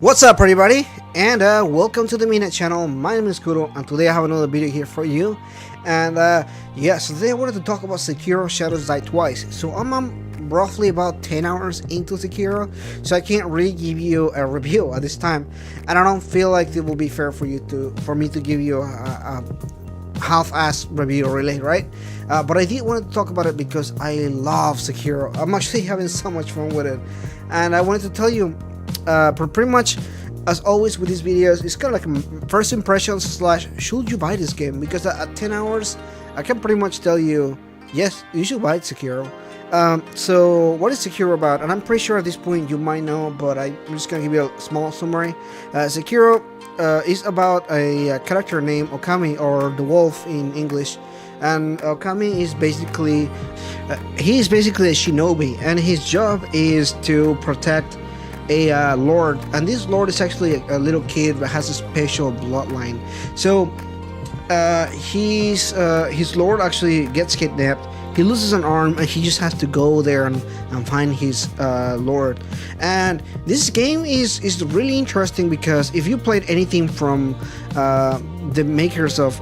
What's up, everybody, and welcome to the Minute channel. My name is Kuro, and today I have another video here for you. And so today I wanted to talk about Sekiro Shadows Die Twice. So I'm roughly about 10 hours into Sekiro, so I can't really give you a review at this time, and I don't feel like it will be fair for me to give you a half-ass review, really, right? But I did want to talk about it because I love Sekiro. I'm actually having so much fun with it, and I wanted to tell you. Pretty much, as always with these videos, it's kind of like first impressions slash should you buy this game, because at 10 hours I can pretty much tell you yes, you should buy Sekiro. So what is Sekiro about? And I'm pretty sure at this point you might know, but I'm just gonna give you a small summary. Sekiro is about a character named Okami, or the wolf in English. And Okami is basically he is basically a shinobi, and his job is to protect a lord, and this lord is actually a little kid that has a special bloodline. So his lord actually gets kidnapped. He loses an arm, and he just has to go there and find his lord. And this game is really interesting because if you played anything from the makers of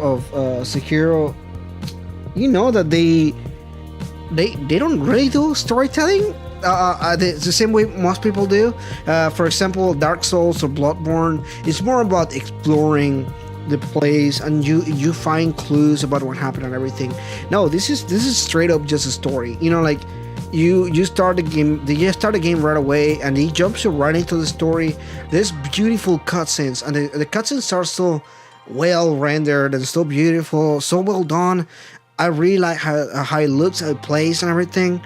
Sekiro, you know that they don't really do storytelling the same way most people do. For example, Dark Souls or Bloodborne, it's more about exploring the place, and you find clues about what happened and everything. No, this is straight up just a story. You know, like you start the game, you start the game right away, and it jumps you right into the story. There's beautiful cutscenes, and the cutscenes are so well rendered and so beautiful, so well done. I really like how it looks, how it plays, and everything.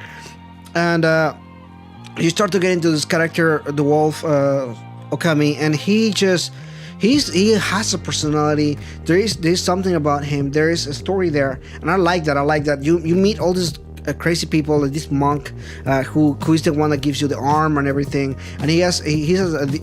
And you start to get into this character, the wolf, Okami, and he has a personality. There's something about him. There is a story there, and I like that. You meet all these crazy people, like this monk who is the one that gives you the arm and everything, and he has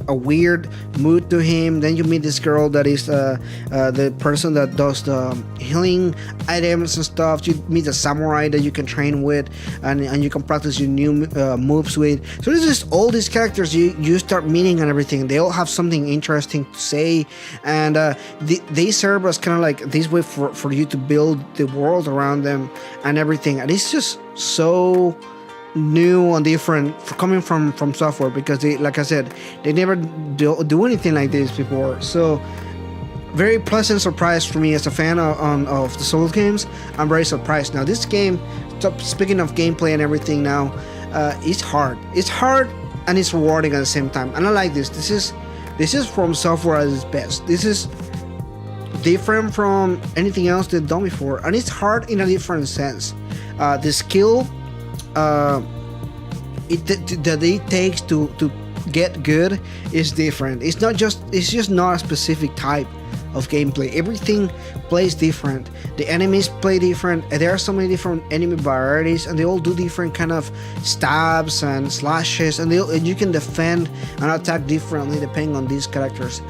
a weird mood to him. Then you meet this girl that is the person that does the healing items and stuff. You meet a samurai that you can train with, and you can practice your new moves with. So there's just all these characters you start meeting and everything. They all have something interesting to say, and they serve as kind of like this way for you to build the world around them and everything. And it's just so new and different coming from software, because they, like I said, they never do anything like this before. So very pleasant surprise for me as a fan of the Souls games. I'm very surprised. Now this game, speaking of gameplay and everything, now it's hard and it's rewarding at the same time, and I like this. This is from software at its best. This is different from anything else they've done before, and it's hard in a different sense. The skill that it takes to get good is different. It's just not a specific type of gameplay. Everything plays different. The enemies play different. There are so many different enemy varieties, and they all do different kind of stabs and slashes, and you can defend and attack differently depending on these characters.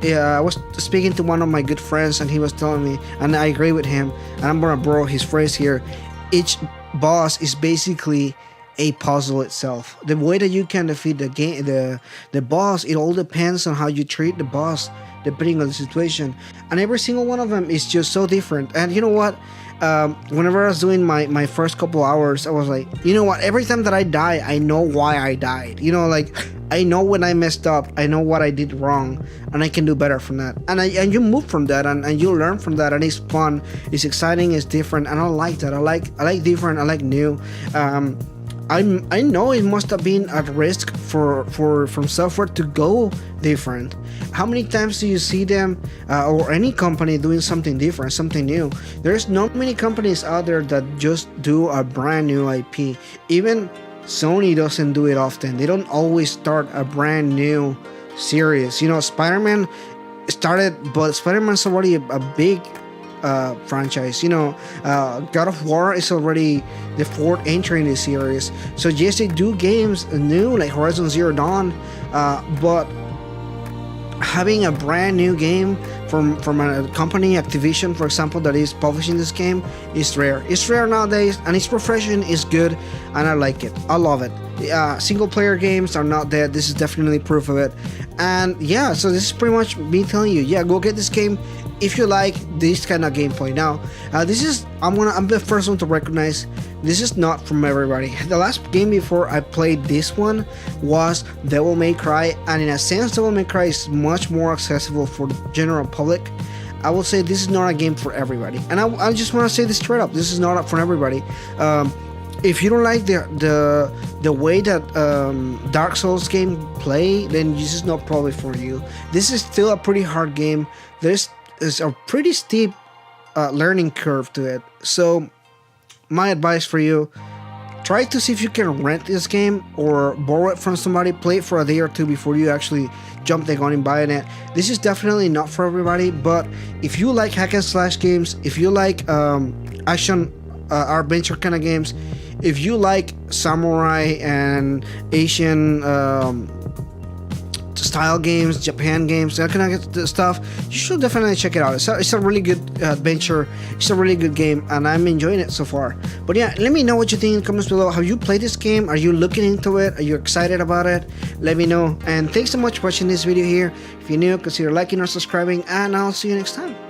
I was speaking to one of my good friends, and he was telling me, and I agree with him, and I'm gonna borrow his phrase here. Each boss is basically a puzzle itself. The way that you can defeat the boss, it all depends on how you treat the boss depending on the situation, and every single one of them is just so different. And you know what, whenever I was doing my first couple hours, I was like, you know what, every time that I die, I know why I died. You know, like, I know when I messed up, I know what I did wrong, and I can do better from that. And you move from that, and you learn from that, and it's fun, it's exciting, it's different, and I like that. I like different, I like new. I know it must have been at risk from software to go different. How many times do you see them or any company doing something different, something new? There's not many companies out there that just do a brand new IP. Even Sony doesn't do it often. They don't always start a brand new series. You know, Spider-Man started, but Spider-Man's already a big franchise. You know, God of War is already the fourth entry in this series. So yes, they do games new like Horizon Zero Dawn, but having a brand new game from a company, Activision, for example, that is publishing this game is rare. It's rare nowadays, and its refreshing is good, and I like it. I love it. Single player games are not dead. This is definitely proof of it. And yeah, so this is pretty much me telling you, yeah, go get this game if you like this kind of gameplay. Now, this is I'm the first one to recognize this is not from everybody. The last game before I played this one was Devil May Cry, and in a sense, Devil May Cry is much more accessible for the general public. I will say this is not a game for everybody, and I just want to say this straight up. This is not for everybody. If you don't like the way that Dark Souls game play, then this is not probably for you. This is still a pretty hard game. There's a pretty steep learning curve to it. So my advice for you, try to see if you can rent this game or borrow it from somebody. Play it for a day or two before you actually jump the gun and buying it. This is definitely not for everybody, but if you like hack and slash games, if you like action adventure kind of games, if you like samurai and Asian style games, Japan games, that kind of stuff, you should definitely check it out. It's a really good adventure. It's a really good game, and I'm enjoying it so far. But yeah, let me know what you think in the comments below. Have you played this game? Are you looking into it? Are you excited about it? Let me know. And thanks so much for watching this video here. If you're new, consider liking or subscribing, and I'll see you next time.